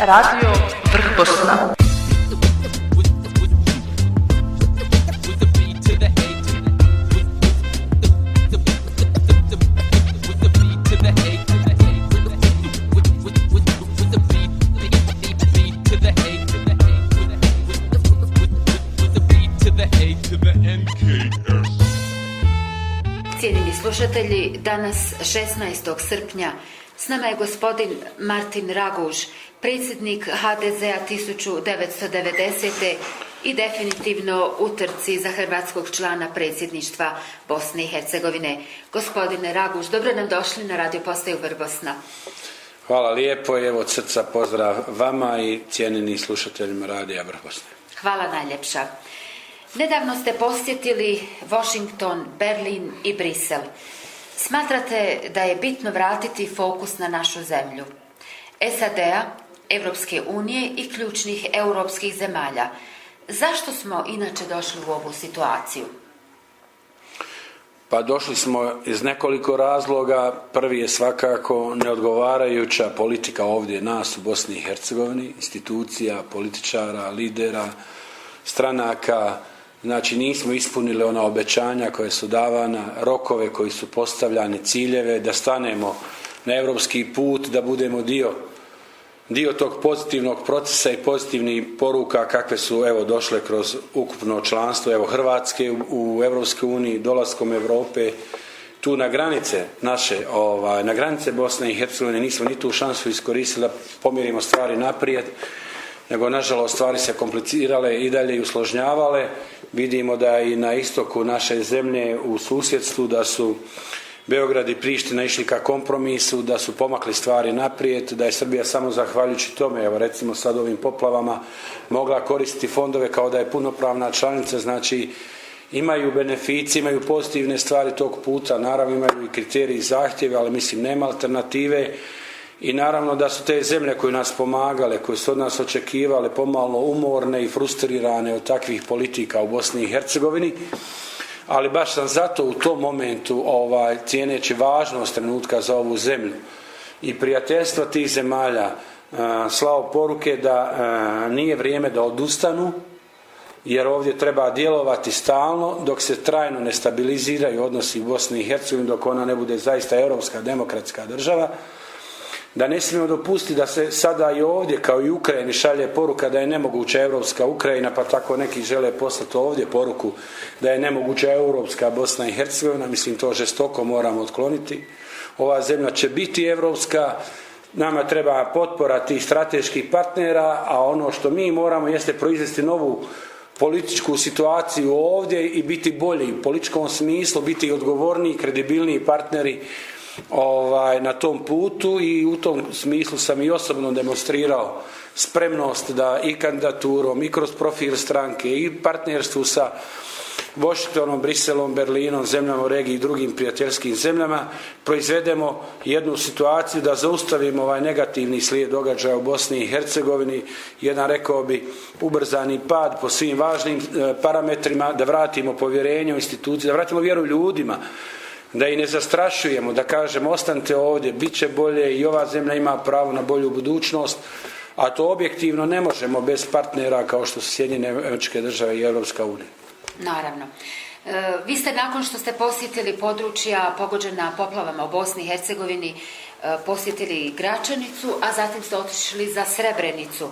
Radio Vrh Bosna. Cijenjeni slušatelji, danas 16. srpnja s nama je gospodin Martin Raguž, predsjednik HDZ-a 1990. i definitivno u trci za hrvatskog člana predsjedništva Bosne i Hercegovine. Gospodine Raguž, dobro nam došli na radio postaju Vrh Bosna. Hvala lijepo i evo od srca pozdrav vama i cijenjeni slušateljima radija Vrh Bosne. Hvala najljepša. Nedavno ste posjetili Washington, Berlin i Brisel. Smatrate da je bitno vratiti fokus na našu zemlju, SAD-a, Europske unije i ključnih europskih zemalja. Zašto smo inače došli u ovu situaciju? Pa došli smo iz nekoliko razloga. Prvi je svakako neodgovarajuća politika ovdje nas u Bosni i Hercegovini, institucija, političara, lidera, stranaka. Znači nismo ispunili ona obećanja koje su davana, rokove koji su postavljani, ciljeve, da stanemo na europski put, da budemo dio tog pozitivnog procesa i pozitivnih poruka kakve su evo došle kroz ukupno članstvo evo Hrvatske u Europskoj uniji, dolaskom Europe tu na granice naše, na granice Bosne i Hercegovine nismo ni tu šansu iskoristili da pomjerimo stvari naprijed, nego nažalost stvari se komplicirale i dalje i usložnjavale. Vidimo da i na istoku naše zemlje u susjedstvu da su Beograd i Priština išli ka kompromisu, da su pomakli stvari naprijed, da je Srbija samo zahvaljujući tome, evo recimo sad ovim poplavama, mogla koristiti fondove kao da je punopravna članica, znači imaju beneficije, imaju pozitivne stvari tog puta, naravno imaju i kriteriji i zahtjeve, ali mislim nema alternative. I naravno da su te zemlje koje nas pomagale, koje su od nas očekivale pomalo umorne i frustrirane od takvih politika u Bosni i Hercegovini, ali baš sam zato u tom momentu cijeneći važnost trenutka za ovu zemlju i prijateljstva tih zemalja slao poruke da nije vrijeme da odustanu, jer ovdje treba djelovati stalno dok se trajno ne stabiliziraju odnosi u Bosni i Hercegovini, dok ona ne bude zaista europska demokratska država. Da ne smijemo dopustiti da se sada i ovdje kao i Ukrajini šalje poruka da je nemoguća europska Ukrajina, pa tako neki žele poslati ovdje poruku da je nemoguća europska Bosna i Hercegovina. Mislim, to žestoko moramo otkloniti. Ova zemlja će biti europska, nama treba potpora tih strateških partnera, a ono što mi moramo jeste proizvesti novu političku situaciju ovdje i biti bolji u političkom smislu, biti odgovorniji, kredibilniji partneri na tom putu, i u tom smislu sam i osobno demonstrirao spremnost da i kandidaturom i kroz profil stranke i partnerstvu sa Washingtonom, Briselom, Berlinom, zemljama u regiji i drugim prijateljskim zemljama proizvedemo jednu situaciju da zaustavimo ovaj negativni slijed događaja u Bosni i Hercegovini, jedan rekao bi ubrzani pad po svim važnim parametrima, da vratimo povjerenje u institucije, da vratimo vjeru ljudima, da i ne zastrašujemo, da kažemo ostanite ovdje, bit će bolje i ova zemlja ima pravo na bolju budućnost, a to objektivno ne možemo bez partnera kao što su Sjedinjene Američke Države i Europska unija. Naravno. Vi ste nakon što ste posjetili područja pogođena poplavama u Bosni i Hercegovini posjetili Gračanicu, a zatim ste otišli za Srebrenicu.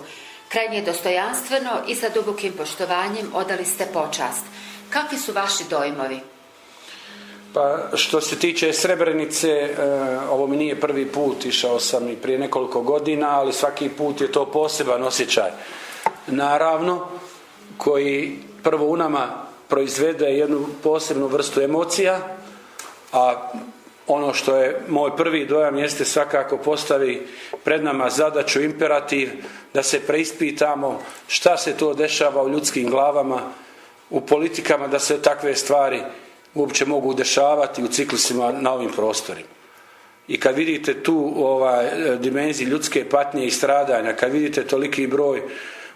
Krajnje dostojanstveno i sa dubokim poštovanjem odali ste počast. Kakvi su vaši dojmovi? Pa što se tiče Srebrenice, ovo mi nije prvi put, išao sam i prije nekoliko godina, ali svaki put je to poseban osjećaj. Naravno, koji prvo u nama proizvede jednu posebnu vrstu emocija, a ono što je moj prvi dojam jeste svakako postavi pred nama zadaću, imperativ, da se preispitamo šta se to dešava u ljudskim glavama, u politikama, da se takve stvari uopće mogu dešavati u ciklusima na ovim prostorima. I kad vidite tu dimenziju ljudske patnje i stradanja, kad vidite toliki broj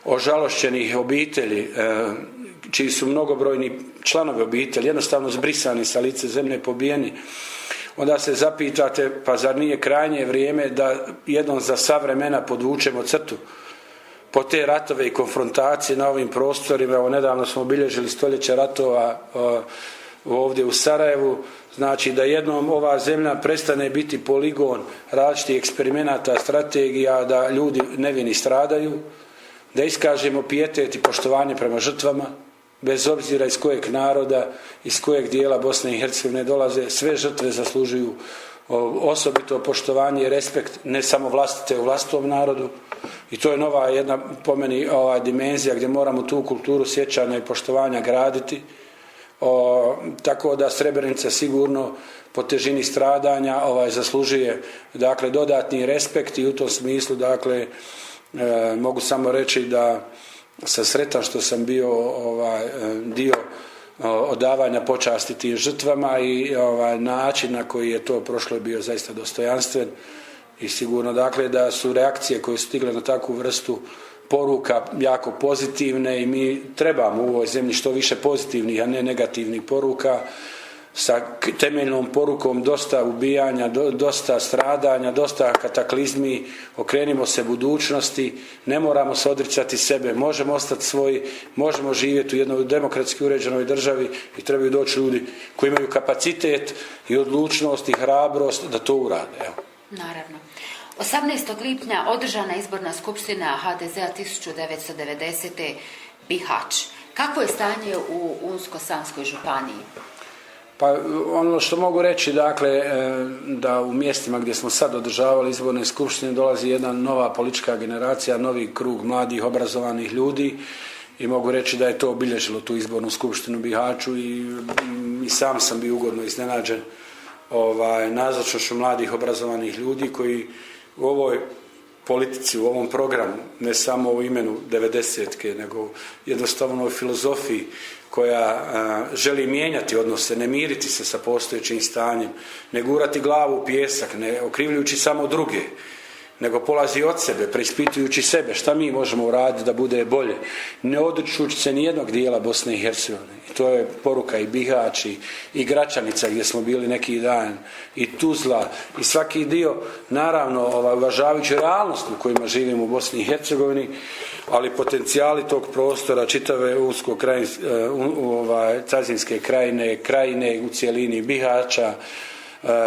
ožalošćenih obitelji, čiji su mnogobrojni članovi obitelji jednostavno zbrisani sa lice zemlje, pobijeni, onda se zapitate, pa zar nije krajnje vrijeme da jednom za sva vremena podvučemo crtu po te ratove i konfrontacije na ovim prostorima. Evo, nedavno smo obilježili stoljeće ratova ovdje u Sarajevu. Znači da jednom ova zemlja prestane biti poligon različitih eksperimenata, strategija, da ljudi nevini stradaju, da iskažemo pijetet i poštovanje prema žrtvama, bez obzira iz kojeg naroda, iz kojeg dijela Bosne i Hercegovine dolaze. Sve žrtve zaslužuju osobito poštovanje i respekt, ne samo vlastite u vlastitom narodu. I to je nova jedna, po meni, dimenzija gdje moramo tu kulturu sjećanja i poštovanja graditi. Tako da Srebrenica sigurno po težini stradanja zaslužuje, dakle, dodatni respekt i u tom smislu, dakle, mogu samo reći da sam sretan što sam bio dio odavanja počasti tim žrtvama i način na koji je to prošlo je bio zaista dostojanstven i sigurno, dakle, da su reakcije koje su stigle na takvu vrstu poruka jako pozitivne i mi trebamo u ovoj zemlji što više pozitivnih, a ne negativnih poruka, sa temeljnom porukom dosta ubijanja, dosta stradanja, dosta kataklizmi. Okrenimo se budućnosti, ne moramo se odricati sebe, možemo ostati svoji, možemo živjeti u jednoj demokratski uređenoj državi i trebaju doći ljudi koji imaju kapacitet i odlučnost i hrabrost da to urade. Evo. Naravno. 18. lipnja održana izborna skupština HDZ-a 1990. Bihać. Kakvo je stanje u Unsko-Sanskoj županiji? Pa ono što mogu reći, dakle, da u mjestima gdje smo sad održavali izborne skupštine dolazi jedna nova politička generacija, novi krug mladih, obrazovanih ljudi i mogu reći da je to obilježilo tu izbornu skupštinu u Bihaću i sam sam bio ugodno iznenađen nazočnošću mladih obrazovanih ljudi koji u ovoj politici, u ovom programu, ne samo u imenu 90-ke, nego jednostavno u filozofiji koja želi mijenjati odnose, ne miriti se sa postojećim stanjem, ne gurati glavu u pijesak, ne okrivljujući samo druge, nego polazi od sebe, preispitujući sebe, šta mi možemo uraditi da bude bolje, ne odričući se nijednog dijela Bosne i Hercegovine. I to je poruka i Bihać i Gračanica gdje smo bili neki dan, i Tuzla, i svaki dio, naravno uvažavajući realnost u kojima živimo u Bosni i Hercegovini, ali potencijali tog prostora, čitave Cazinske krajine u cijelini Bihaća,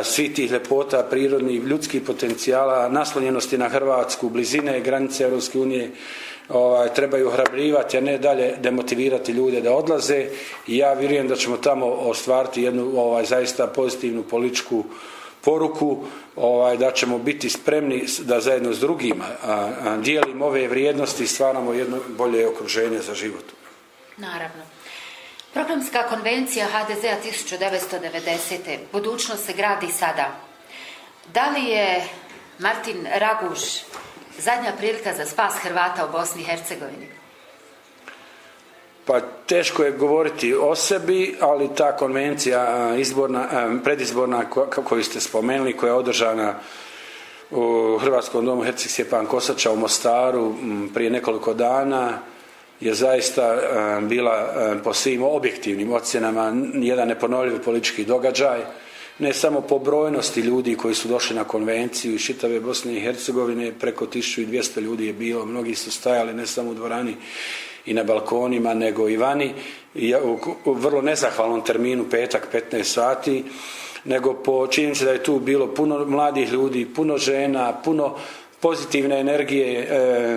svi tih ljepota, prirodnih, ljudskih potencijala, naslonjenosti na Hrvatsku, blizine granice Europske unije, trebaju ohrabrivati, a ne dalje demotivirati ljude da odlaze. I ja vjerujem da ćemo tamo ostvariti jednu zaista pozitivnu političku poruku, da ćemo biti spremni da zajedno s drugima dijelimo ove vrijednosti i stvaramo jedno bolje okruženje za život. Naravno. Programska konvencija HDZ-a 1990. Budućnost se gradi sada. Da li je Martin Raguž zadnja prilika za spas Hrvata u Bosni i Hercegovini? Pa teško je govoriti o sebi, ali ta konvencija predizborna koju ste spomenuli, koja je održana u Hrvatskom domu Herceg Stjepan Kosača u Mostaru prije nekoliko dana, je zaista bila po svim objektivnim ocjenama jedan neponovljiv politički događaj, ne samo po brojnosti ljudi koji su došli na konvenciju iz čitave Bosne i Hercegovine, preko 1200 ljudi je bilo, mnogi su stajali ne samo u dvorani i na balkonima, nego i vani, u vrlo nezahvalnom terminu, petak 15 sati, nego po činjenici da je tu bilo puno mladih ljudi, puno žena, puno pozitivne energije,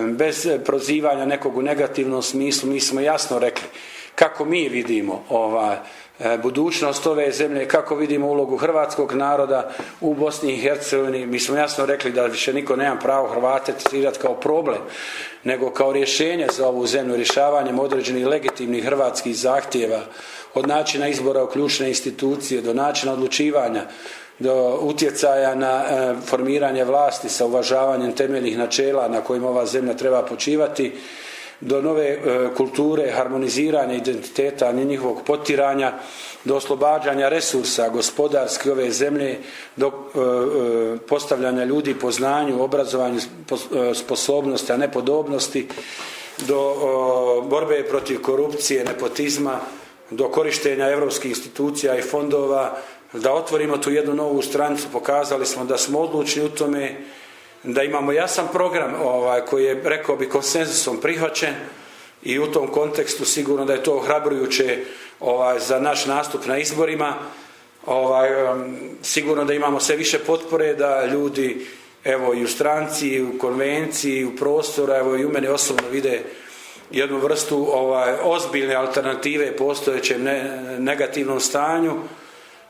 bez prozivanja nekog u negativnom smislu. Mi smo jasno rekli kako mi vidimo budućnost ove zemlje, kako vidimo ulogu hrvatskog naroda u Bosni i Hercegovini. Mi smo jasno rekli da više niko nema pravo Hrvate tretirati kao problem, nego kao rješenje za ovu zemlju, rješavanjem određenih legitimnih hrvatskih zahtjeva, od načina izbora u ključne institucije, do načina odlučivanja, do utjecaja na formiranje vlasti sa uvažavanjem temeljnih načela na kojima ova zemlja treba počivati, do nove kulture, harmoniziranja identiteta, njihovog potiranja, do oslobađanja resursa gospodarske ove zemlje, do postavljanja ljudi po znanju, obrazovanju, sposobnosti, a ne podobnosti, do borbe protiv korupcije, nepotizma, do korištenja europskih institucija i fondova, da otvorimo tu jednu novu stranicu. Pokazali smo da smo odlučni u tome da imamo jasan program koji je, rekao bi, konsenzusom prihvaćen i u tom kontekstu sigurno da je to ohrabrujuće za naš nastup na izborima. Sigurno da imamo sve više potpore, da ljudi evo i u stranci, i u konvenciji, i u prostoru, evo i u mene osobno vide jednu vrstu ozbiljne alternative postojećem negativnom stanju.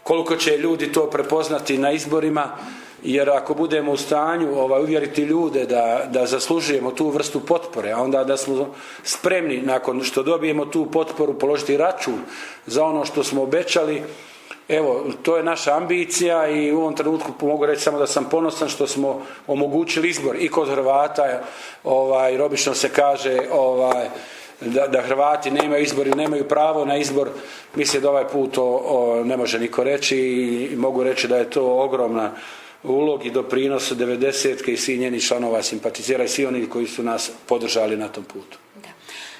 Koliko će ljudi to prepoznati na izborima, jer ako budemo u stanju uvjeriti ljude da zaslužujemo tu vrstu potpore, a onda da smo spremni nakon što dobijemo tu potporu položiti račun za ono što smo obećali, evo, to je naša ambicija i u ovom trenutku mogu reći samo da sam ponosan što smo omogućili izbor i kod Hrvata, jer obično se kaže da Hrvati nemaju izbor i nemaju pravo na izbor. Mislim da ovaj put to ne može niko reći i mogu reći da je to ogromna ulog i doprinos 90-ke i svih njenih članova simpatizera i svi oni koji su nas podržali na tom putu. Da.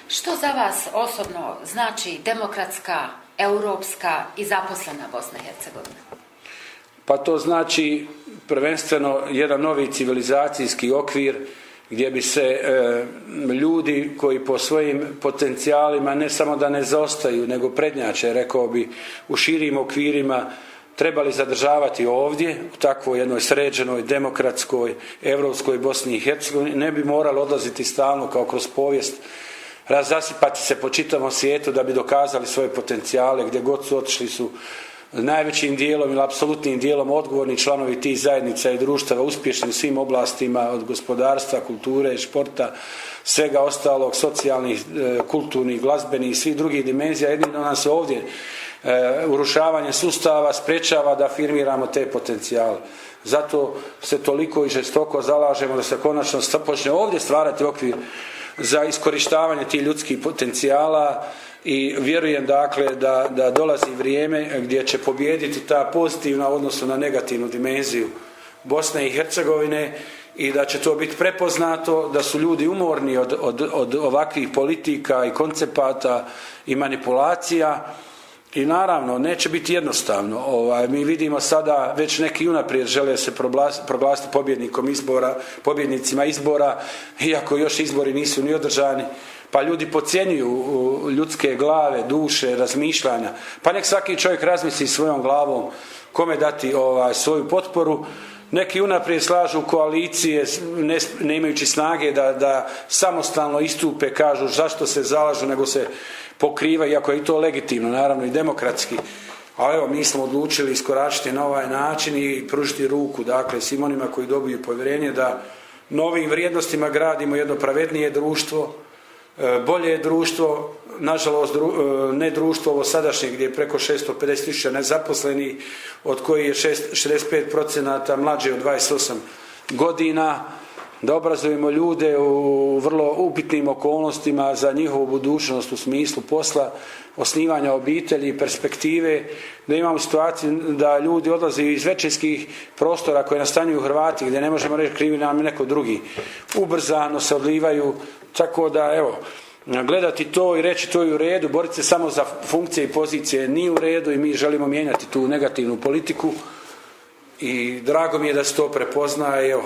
Što za vas osobno znači demokratska, europska i zaposlena Bosna i Hercegovina? Pa to znači prvenstveno jedan novi civilizacijski okvir gdje bi se ljudi koji po svojim potencijalima ne samo da ne zaostaju, nego prednjače, rekao bi, u širim okvirima trebali zadržavati ovdje, u takvoj jednoj sređenoj, demokratskoj, europskoj Bosni i Hercegovini, ne bi morali odlaziti stalno kao kroz povijest, razasipati se po čitavom svijetu da bi dokazali svoje potencijale, gdje god su otišli su najvećim dijelom ili apsolutnim dijelom odgovorni članovi tih zajednica i društava, uspješni u svim oblastima, od gospodarstva, kulture, športa, svega ostalog, socijalnih, kulturnih, glazbenih i svih drugih dimenzija. Jedino nam se ovdje urušavanje sustava sprečava da afirmiramo te potencijale. Zato se toliko i žestoko zalažemo da se konačno počne ovdje stvarati okvir za iskorištavanje tih ljudskih potencijala i vjerujem dakle da dolazi vrijeme gdje će pobijediti ta pozitivna u odnosu na negativnu dimenziju Bosne i Hercegovine i da će to biti prepoznato, da su ljudi umorni od ovakvih politika i koncepata i manipulacija. I naravno, neće biti jednostavno. Mi vidimo sada, već neki unaprijed žele se proglasiti pobjednicima izbora, iako još izbori nisu ni održani. Pa ljudi podcjenjuju ljudske glave, duše, razmišljanja. Pa nek svaki čovjek razmisli svojom glavom kome dati svoju potporu. Neki unaprijed slažu koalicije, ne imajući snage da samostalno istupe, kažu zašto se zalažu, nego se pokriva, iako je i to legitimno, naravno i demokratski. Ali evo, mi smo odlučili iskoračiti na ovaj način i pružiti ruku, dakle, svim onima koji dobiju povjerenje da novim vrijednostima gradimo jedno pravednije društvo, bolje društvo, nažalost ne društvo ovo sadašnje gdje je preko 650.000 nezaposlenih, od kojih je 65% mlađe od 28 godina, da obrazujemo ljude u vrlo upitnim okolnostima za njihovu budućnost u smislu posla, osnivanja obitelji i perspektive, da imamo situaciju da ljudi odlaze iz većinskih prostora koje nastanjuju Hrvati, gdje ne možemo reći krivi nam neko drugi. Ubrzano se odlivaju, tako da evo, gledati to i reći to je u redu, boriti se samo za funkcije i pozicije nije u redu i mi želimo mijenjati tu negativnu politiku i drago mi je da se to prepozna i evo,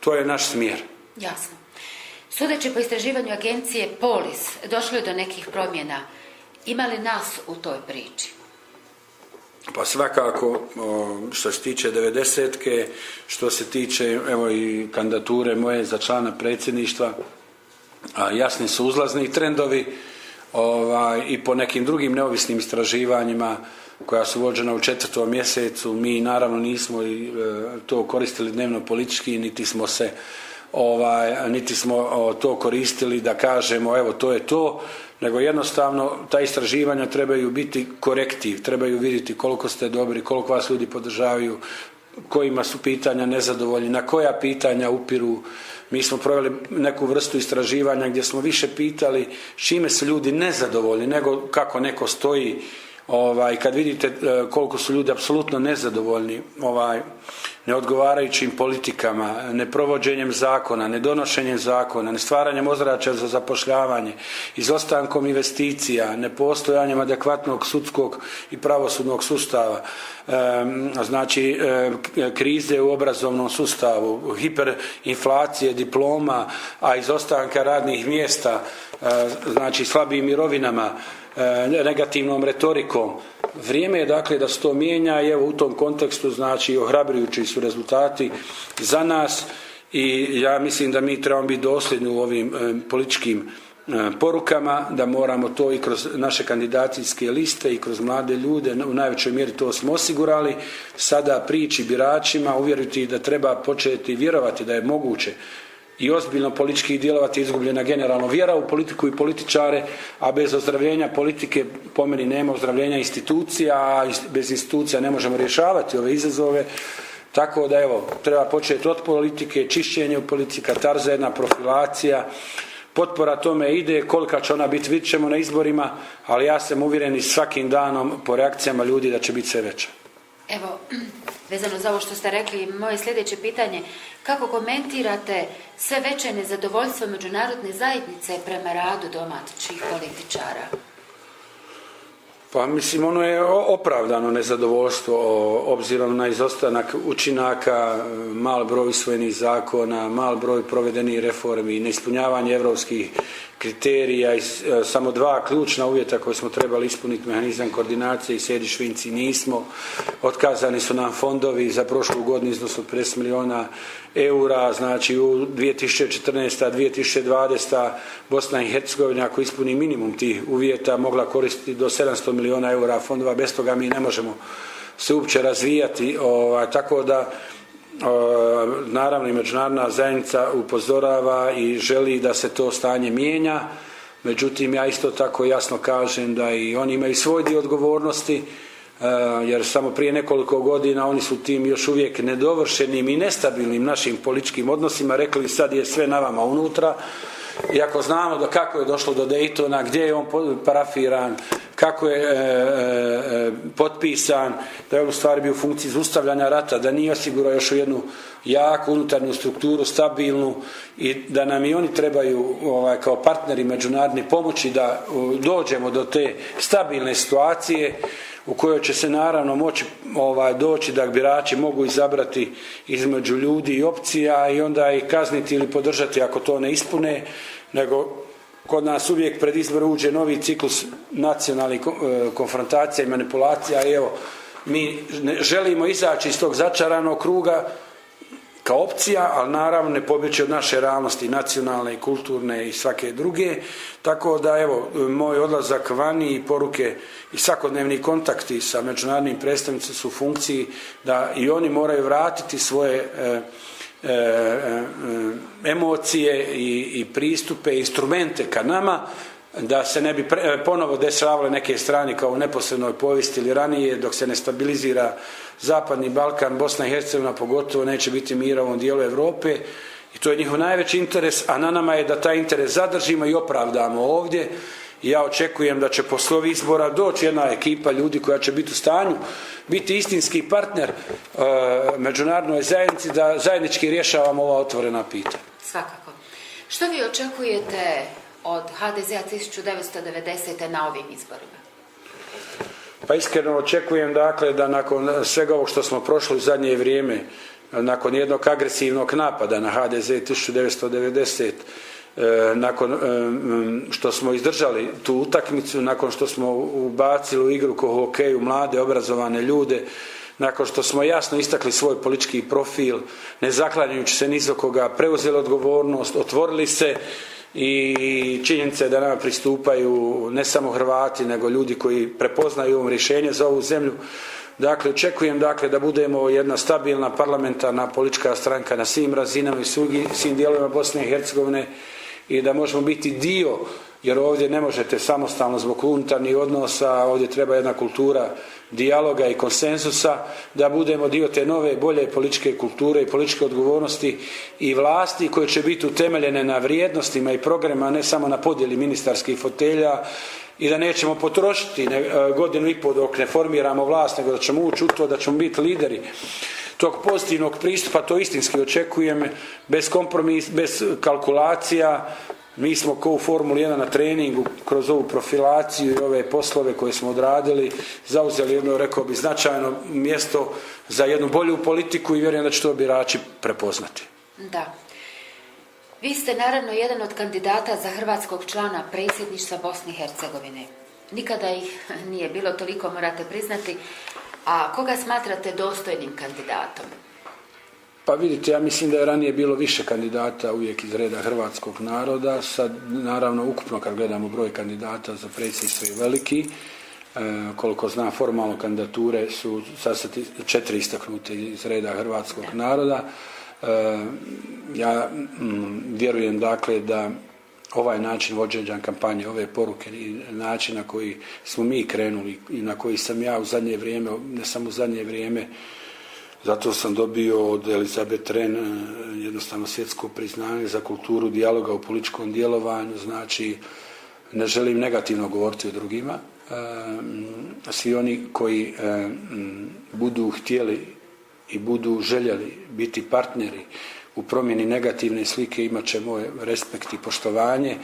to je naš smjer. Jasno. Sudeći po istraživanju agencije Polis, došlo je do nekih promjena. Ima li nas u toj priči? Pa svakako, što se tiče 90-ke, što se tiče evo i kandidature moje za člana predsjedništva, jasni su uzlazni trendovi i po nekim drugim neovisnim istraživanjima koja su vođena u 4. mjesecu. Mi naravno nismo to koristili dnevno politički, niti smo to koristili da kažemo evo to je to, nego jednostavno ta istraživanja trebaju biti korektiv, trebaju vidjeti koliko ste dobri, koliko vas ljudi podržavaju, kojima su pitanja nezadovoljni, na koja pitanja upiru. Mi smo proveli neku vrstu istraživanja gdje smo više pitali s čime su ljudi nezadovoljni nego kako neko stoji Kad vidite koliko su ljudi apsolutno nezadovoljni neodgovarajućim politikama, neprovođenjem zakona, nedonošenjem zakona, nestvaranjem ozračja za zapošljavanje, izostankom investicija, nepostojanjem adekvatnog sudskog i pravosudnog sustava, znači krize u obrazovnom sustavu, hiperinflacije diploma, a izostanka radnih mjesta, znači slabijim mirovinama, negativnom retorikom. Vrijeme je dakle da se to mijenja i evo u tom kontekstu znači ohrabrujući su rezultati za nas i ja mislim da mi trebamo biti dosljedni u ovim političkim porukama, da moramo to i kroz naše kandidacijske liste i kroz mlade ljude, u najvećoj mjeri to smo osigurali, sada prići biračima, uvjeriti da treba početi vjerovati da je moguće i ozbiljno politički djelovati, izgubljena generalno vjera u politiku i političare, a bez ozdravljenja politike po meni nema ozdravljenja institucija, a bez institucija ne možemo rješavati ove izazove. Tako da evo, treba početi od politike, čišćenje u politici, katarza, jedna profilacija, potpora tome ide, kolika će ona biti vidjet ćemo na izborima, ali ja sam uvjeren i svakim danom po reakcijama ljudi da će biti sve veća. Evo, vezano za ovo što ste rekli, moje sljedeće pitanje, kako komentirate sve veće nezadovoljstvo međunarodne zajednice prema radu domaćih političara? Pa mislim, ono je opravdano nezadovoljstvo obzirom na izostanak učinaka, mal broj usvojenih zakona, mal broj provedenih reformi, neispunjavanje europskih kriterija i samo dva ključna uvjeta koje smo trebali ispuniti, mehanizam koordinacije i sjediš Vinci nismo. Otkazani su nam fondovi za prošlu godinu iznos od 50 milijuna eura, znači u 2014. 2020. Bosna i Hercegovina ako ispuni minimum tih uvjeta mogla koristiti do 700 milijuna eura fondova, bez toga mi ne možemo se uopće razvijati, tako da naravno i međunarodna zajednica upozorava i želi da se to stanje mijenja, međutim ja isto tako jasno kažem da i oni imaju svoj dio odgovornosti, jer samo prije nekoliko godina oni su tim još uvijek nedovršenim i nestabilnim našim političkim odnosima rekli sad je sve na vama unutra. I ako znamo da kako je došlo do Daytona, gdje je on parafiran, kako je potpisan, da je u stvari bio u funkciji zaustavljanja rata, da nije osigurao još jednu jaku unutarnju strukturu, stabilnu i da nam i oni trebaju kao partneri međunarodne pomoći da dođemo do te stabilne situacije u kojoj će se naravno moći doći da birači mogu izabrati između ljudi i opcija i onda ih kazniti ili podržati ako to ne ispune, nego kod nas uvijek pred izbor uđe novi ciklus nacionalnih konfrontacija i manipulacija i evo, mi želimo izaći iz tog začaranog kruga kao opcija, ali naravno ne pobjeći od naše realnosti nacionalne i kulturne i svake druge, tako da evo, moj odlazak vani i poruke i svakodnevni kontakti sa međunarodnim predstavnicima su u funkciji da i oni moraju vratiti svoje emocije i pristupe, instrumente ka nama, da se ne bi ponovo dešavale neke strane kao u neposrednoj povijesti ili ranije, dok se ne stabilizira Zapadni Balkan, Bosna i Hercegovina pogotovo neće biti mira u ovom dijelu Europe i to je njihov najveći interes, a na nama je da taj interes zadržimo i opravdamo ovdje. I ja očekujem da će posle ovih izbora doći jedna ekipa ljudi koja će biti u stanju biti istinski partner međunarodnoj zajednici da zajednički rješavamo ova otvorena pitanja. Svakako. Što vi očekujete od HDZ-a 1990. na ovim izborima? Pa iskreno očekujem dakle da nakon svega ovog što smo prošli u zadnje vrijeme, nakon jednog agresivnog napada na HDZ 1990, nakon što smo izdržali tu utakmicu, nakon što smo ubacili u igru ko hokeju mlade obrazovane ljude, nakon što smo jasno istakli svoj politički profil, ne zaklanjajući se ni za koga, preuzeli odgovornost, otvorili se i činjenica je da nama pristupaju ne samo Hrvati nego ljudi koji prepoznaju ovom rješenje za ovu zemlju. Dakle, očekujem da budemo jedna stabilna parlamentarna politička stranka na svim razinama i svim dijelovima Bosne i Hercegovine i da možemo biti dio, jer ovdje ne možete samostalno zbog unutarnjih odnosa, ovdje treba jedna kultura dijaloga i konsenzusa, da budemo dio te nove, bolje političke kulture i političke odgovornosti i vlasti koje će biti utemeljene na vrijednostima i programima, ne samo na podjeli ministarskih fotelja, i da nećemo potrošiti godinu i pol dok ne formiramo vlast, nego da ćemo ući u to, da ćemo biti lideri tog pozitivnog pristupa, to istinski očekujem, bez kompromisa, bez kalkulacija. Mi smo kao u Formuli 1 na treningu kroz ovu profilaciju i ove poslove koje smo odradili zauzeli jedno, rekao bi, značajno mjesto za jednu bolju politiku i vjerujem da će to birači prepoznati. Da. Vi ste naravno jedan od kandidata za hrvatskog člana predsjedništva Bosne i Hercegovine. Nikada ih nije bilo toliko, morate priznati. A koga smatrate dostojnim kandidatom? Pa vidite, ja mislim da je ranije bilo više kandidata uvijek iz reda hrvatskog naroda. Sad, naravno, ukupno kad gledamo broj kandidata za predsjedništvo je veliki. Koliko znam, formalno kandidature su sad 4 istaknute iz reda hrvatskog naroda. Ja vjerujem dakle da ovaj način vođenja kampanje, ove poruke i način na koji smo mi krenuli i na koji sam ja u zadnje vrijeme, ne samo u zadnje vrijeme, zato sam dobio od Elizabeth Ren jednostavno svjetsko priznanje za kulturu dijaloga u političkom djelovanju, znači ne želim negativno govoriti o drugima. Svi oni koji budu htjeli i budu željeli biti partneri u promjeni negativne slike imat će moj respekt i poštovanje,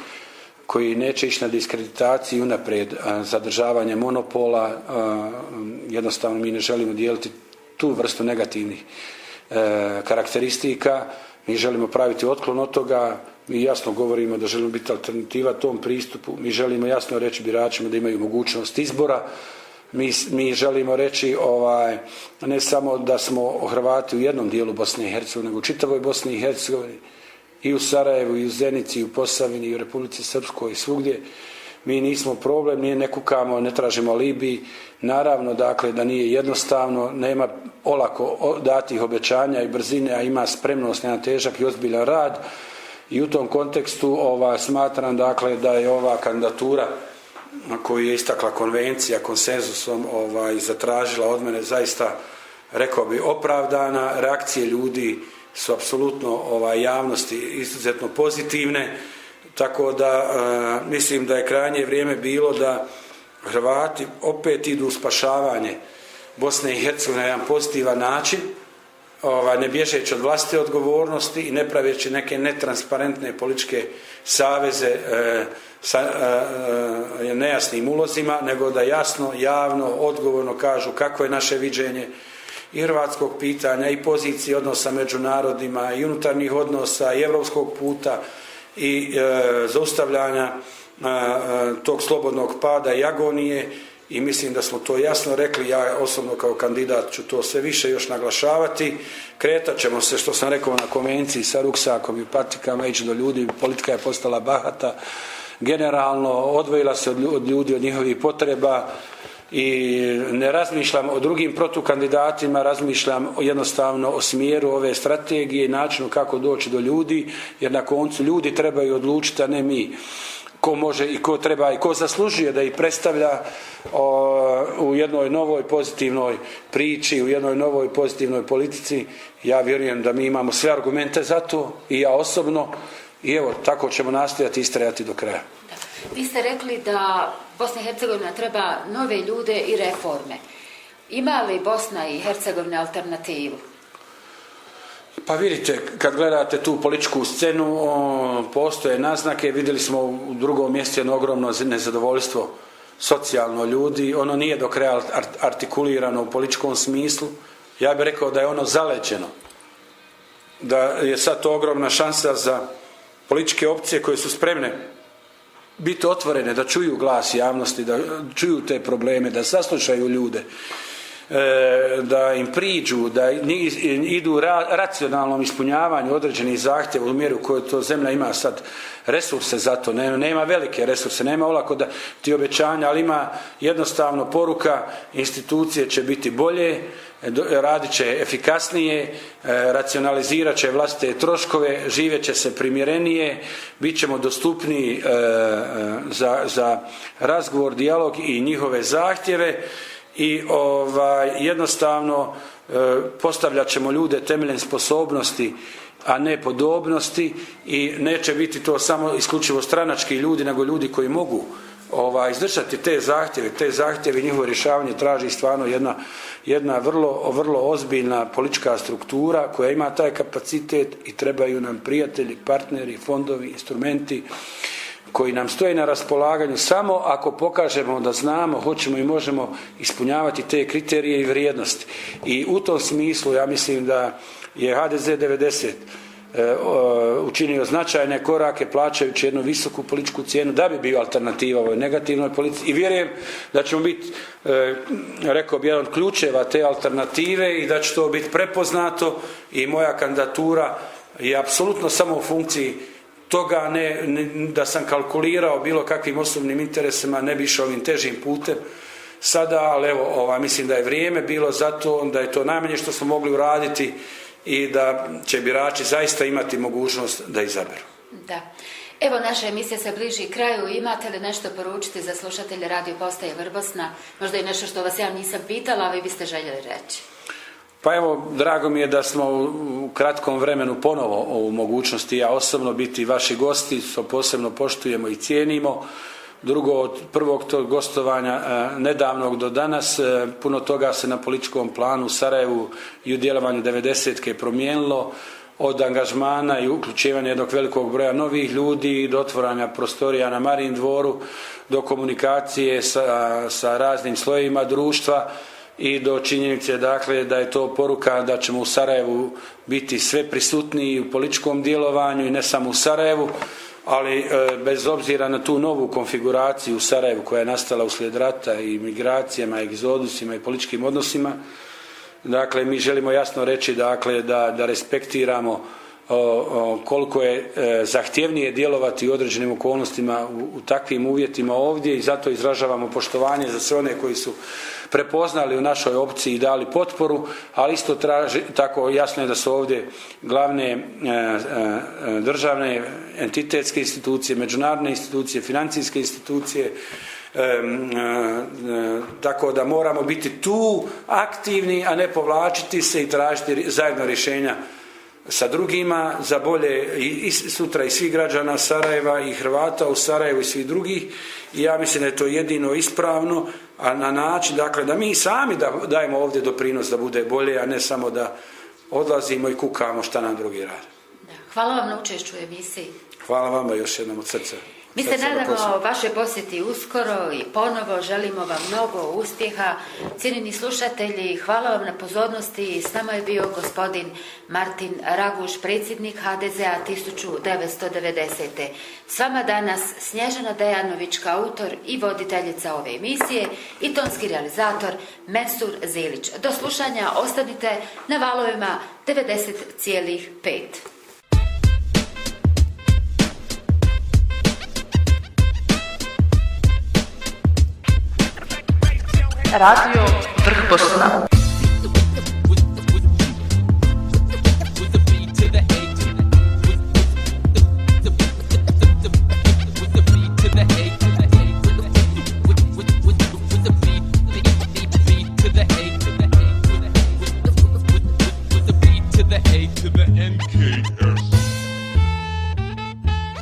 koji neće ići na diskreditaciju unaprijed, zadržavanje monopola. Jednostavno mi ne želimo dijeliti tu vrstu negativnih karakteristika, mi želimo praviti otklon od toga, mi jasno govorimo da želimo biti alternativa tom pristupu, mi želimo jasno reći biračima da imaju mogućnost izbora. Mi želimo reći ne samo da smo Hrvati u jednom dijelu Bosne i Hercegovine, nego u čitavoj Bosni i Hercegovini, i u Sarajevu, i u Zenici, i u Posavini, i u Republici Srpskoj, i svugdje. Mi nismo problem, ne kukamo, ne tražimo alibi. Naravno, dakle, da nije jednostavno, nema olako datih obećanja i brzine, a ima spremnost na jedan težak i ozbiljan rad. I u tom kontekstu smatram, dakle, da je ova kandidatura koju je istakla konvencija konsenzusom zatražila od mene zaista, rekao bi, opravdana. Reakcije ljudi su apsolutno javnosti izuzetno pozitivne, tako da mislim da je krajnje vrijeme bilo da Hrvati opet idu u spašavanje Bosne i Hercegovine na jedan pozitivan način, ne bježeći od vlastite odgovornosti i ne praveći neke netransparentne političke saveze sa nejasnim ulozima, nego da jasno, javno, odgovorno kažu kako je naše viđenje i hrvatskog pitanja i pozicije odnosa među narodima i unutarnjih odnosa i europskog puta i zaustavljanja tog slobodnog pada i agonije. I mislim da smo to jasno rekli. Ja osobno kao kandidat ću to sve više još naglašavati. Kretat ćemo se, što sam rekao, na konvenciji sa ruksakom i patikama, ići do ljudi. Politika je postala bahata, generalno odvojila se od ljudi, od njihovih potreba i ne razmišljam o drugim protukandidatima, razmišljam jednostavno o smjeru ove strategije i načinu kako doći do ljudi, jer na koncu ljudi trebaju odlučiti, a ne mi. Ko može i ko treba i ko zaslužuje da ih predstavlja u jednoj novoj pozitivnoj priči, u jednoj novoj pozitivnoj politici. Ja vjerujem da mi imamo sve argumente za to i ja osobno, i evo, tako ćemo nastojati istrajati do kraja. Vi ste rekli da Bosna i Hercegovina treba nove ljude i reforme. Ima li Bosna i Hercegovina alternativu? Pa vidite, kad gledate tu političku scenu, postoje naznake. Vidjeli smo u drugom mjestu jedno ogromno nezadovoljstvo socijalno ljudi. Ono nije do kraja artikulirano u političkom smislu. Ja bih rekao da je ono zaleđeno. Da je sad to ogromna šansa za političke opcije koje su spremne biti otvorene, da čuju glas javnosti, da čuju te probleme, da saslušaju ljude, da im priđu, da idu racionalnom ispunjavanju određenih zahtjeva u mjeru koju to zemlja ima sad resurse za to. Nema velike resurse, nema olako da ti obećanja, ali ima jednostavno poruka: institucije će biti bolje, radit će efikasnije, racionalizirat će vlastite troškove, živjet će se primjerenije, bit ćemo dostupniji za razgovor, dijalog i njihove zahtjeve. I jednostavno postavljat ćemo ljude temeljem sposobnosti, a ne podobnosti, i neće biti to samo isključivo stranački ljudi, nego ljudi koji mogu izdržati te zahtjeve. Te zahtjeve i njihovo rješavanje traži stvarno jedna vrlo ozbiljna politička struktura koja ima taj kapacitet i trebaju nam prijatelji, partneri, fondovi, instrumenti koji nam stoje na raspolaganju samo ako pokažemo da znamo, hoćemo i možemo ispunjavati te kriterije i vrijednosti. I u tom smislu ja mislim da je HDZ 90 učinio značajne korake plaćajući jednu visoku političku cijenu da bi bio alternativa ovoj negativnoj politici i vjerujem da ćemo biti, rekao bi, jedan od ključeva te alternative i da će to biti prepoznato i moja kandidatura je apsolutno samo u funkciji toga, ne da sam kalkulirao bilo kakvim osobnim interesima, ne bi išao ovim težim putem sada, ali evo, mislim da je vrijeme bilo za to, da je to najmanje što smo mogli uraditi i da će birači zaista imati mogućnost da izaberu. Da. Evo, naša emisija se bliži kraju. Imate li nešto poručiti za slušatelje Radio Postaje Vrbosna? Možda i nešto što vas ja nisam pitala, a vi biste željeli reći. Pa evo, drago mi je da smo u kratkom vremenu ponovo u mogućnosti ja osobno biti vaši gosti, što posebno poštujemo i cijenimo. Drugo, od prvog tog gostovanja nedavnog do danas, puno toga se na političkom planu u Sarajevu i u djelovanju 90-ke promijenilo, od angažmana i uključivanja jednog velikog broja novih ljudi, do otvaranja prostorija na Marijin dvoru, do komunikacije sa raznim slojevima društva i do činjenice, dakle, da je to poruka da ćemo u Sarajevu biti sve prisutniji u političkom djelovanju i ne samo u Sarajevu, ali bez obzira na tu novu konfiguraciju u Sarajevu koja je nastala uslijed rata i migracijama, egzodusima i političkim odnosima, dakle, mi želimo jasno reći, dakle, da respektiramo koliko je zahtjevnije djelovati u određenim okolnostima u takvim uvjetima ovdje i zato izražavamo poštovanje za sve one koji su prepoznali u našoj opciji i dali potporu, ali isto tako jasno je da su ovdje glavne državne entitetske institucije, međunarodne institucije, financijske institucije, tako da moramo biti tu aktivni, a ne povlačiti se i tražiti zajedno rješenja sa drugima za bolje i sutra i svih građana Sarajeva i Hrvata u Sarajevu i svih drugih. I ja mislim da je to jedino ispravno, a na način, dakle, da mi sami dajemo ovdje doprinos da bude bolje, a ne samo da odlazimo i kukamo šta nam drugi rade. Hvala vam na učešću u emisiji. Hvala vama još jednom od srca. Mi se nadamo vaše posjeti uskoro i ponovo želimo vam mnogo uspjeha. Cijenjeni slušatelji, hvala vam na pozornosti. S nama je bio gospodin Martin Raguž, predsjednik HDZ-a 1990. S vama danas Snježana Dejanović kao autor i voditeljica ove emisije i tonski realizator Mesur Zilić. Do slušanja, ostanite na valovima 90,5. Radio Vrh Bosna.